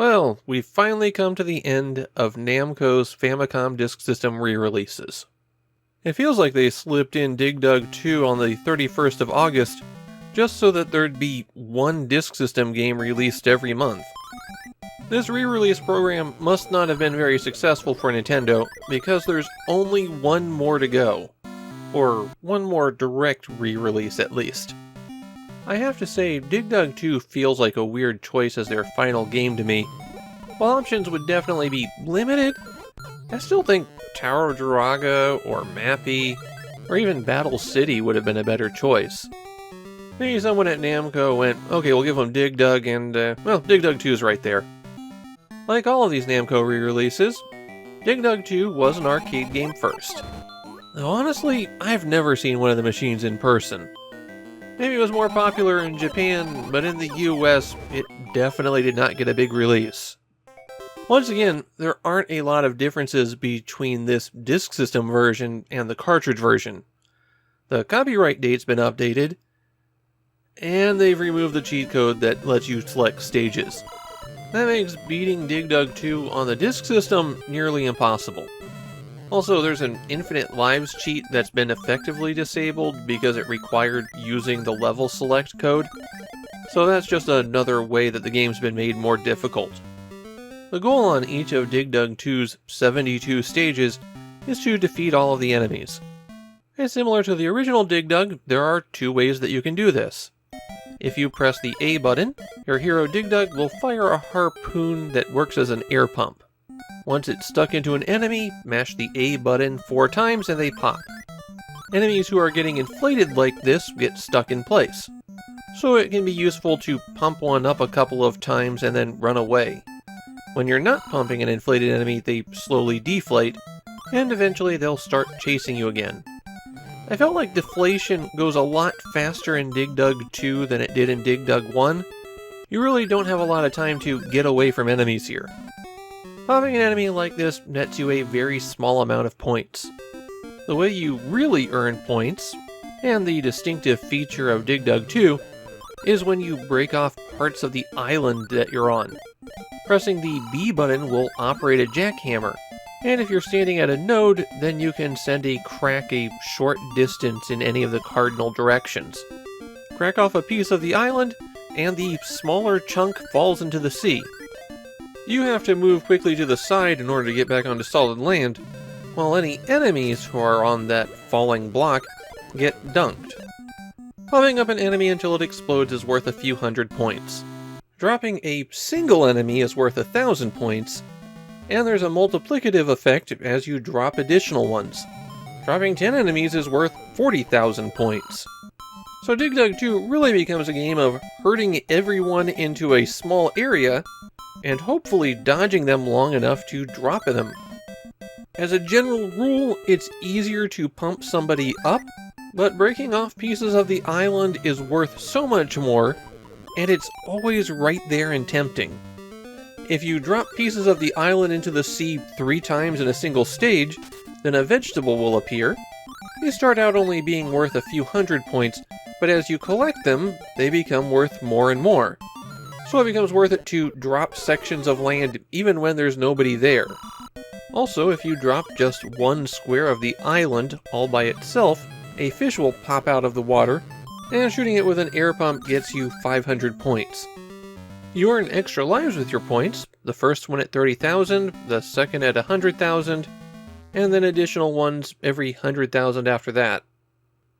Well, we've finally come to the end of Namco's Famicom Disk System re-releases. It feels like they slipped in Dig Dug II on the 31st of August, just so that there'd be one Disk System game released every month. This re-release program must not have been very successful for Nintendo, because there's only one more to go. Or one more direct re-release at least. I have to say, Dig Dug 2 feels like a weird choice as their final game to me. While options would definitely be limited, I still think Tower of Draga or Mappy, or even Battle City would have been a better choice. Maybe someone at Namco went, okay, we'll give them Dig Dug and, well, Dig Dug 2 is right there. Like all of these Namco re-releases, Dig Dug 2 was an arcade game first. Though honestly, I've never seen one of the machines in person. Maybe it was more popular in Japan, but in the US, it definitely did not get a big release. Once again, there aren't a lot of differences between this disk system version and the cartridge version. The copyright date's been updated, and they've removed the cheat code that lets you select stages. That makes beating Dig Dug 2 on the disk system nearly impossible. Also, there's an infinite lives cheat that's been effectively disabled because it required using the level select code, so that's just another way that the game's been made more difficult. The goal on each of Dig Dug 2's 72 stages is to defeat all of the enemies. And similar to the original Dig Dug, there are two ways that you can do this. If you press the A button, your hero Dig Dug will fire a harpoon that works as an air pump. Once it's stuck into an enemy, mash the A button 4 times and they pop. Enemies who are getting inflated like this get stuck in place. So it can be useful to pump one up a couple of times and then run away. When you're not pumping an inflated enemy, they slowly deflate, and eventually they'll start chasing you again. I felt like deflation goes a lot faster in Dig Dug 2 than it did in Dig Dug 1. You really don't have a lot of time to get away from enemies here. Popping an enemy like this nets you a very small amount of points. The way you really earn points, and the distinctive feature of Dig Dug 2, is when you break off parts of the island that you're on. Pressing the B button will operate a jackhammer, and if you're standing at a node, then you can send a crack a short distance in any of the cardinal directions. Crack off a piece of the island, and the smaller chunk falls into the sea. You have to move quickly to the side in order to get back onto solid land, while any enemies who are on that falling block get dunked. Pumping up an enemy until it explodes is worth a few hundred points. Dropping a single enemy is worth 1,000 points, and there's a multiplicative effect as you drop additional ones. Dropping 10 enemies is worth 40,000 points. So Dig Dug 2 really becomes a game of herding everyone into a small area, and hopefully dodging them long enough to drop them. As a general rule, it's easier to pump somebody up, but breaking off pieces of the island is worth so much more, and it's always right there and tempting. If you drop pieces of the island into the sea 3 times in a single stage, then a vegetable will appear. They start out only being worth a few hundred points, but as you collect them, they become worth more and more. So it becomes worth it to drop sections of land even when there's nobody there. Also, if you drop just one square of the island all by itself, a fish will pop out of the water, and shooting it with an air pump gets you 500 points. You earn extra lives with your points, the first one at 30,000, the second at 100,000, and then additional ones every 100,000 after that.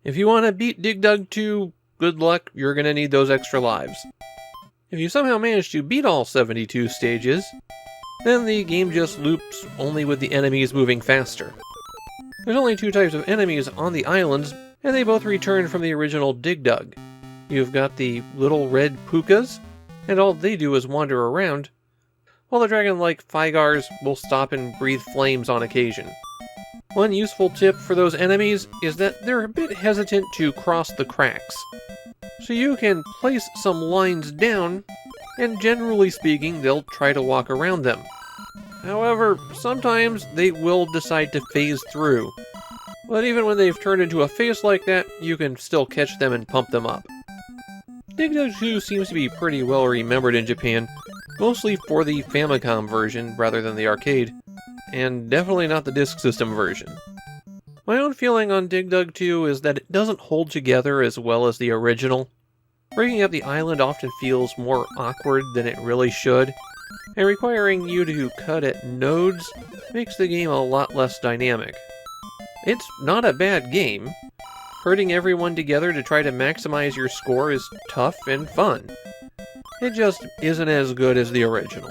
If you want to beat Dig Dug 2, good luck, you're going to need those extra lives. If you somehow manage to beat all 72 stages, then the game just loops only with the enemies moving faster. There's only 2 types of enemies on the islands, and they both return from the original Dig Dug. You've got the little red pukas, and all they do is wander around, while the dragon-like Figars will stop and breathe flames on occasion. One useful tip for those enemies is that they're a bit hesitant to cross the cracks. So you can place some lines down, and generally speaking, they'll try to walk around them. However, sometimes they will decide to phase through. But even when they've turned into a face like that, you can still catch them and pump them up. Dig Dug II seems to be pretty well remembered in Japan, mostly for the Famicom version rather than the arcade, and definitely not the Disk System version. My own feeling on Dig Dug 2 is that it doesn't hold together as well as the original. Breaking up the island often feels more awkward than it really should, and requiring you to cut at nodes makes the game a lot less dynamic. It's not a bad game. Herding everyone together to try to maximize your score is tough and fun. It just isn't as good as the original.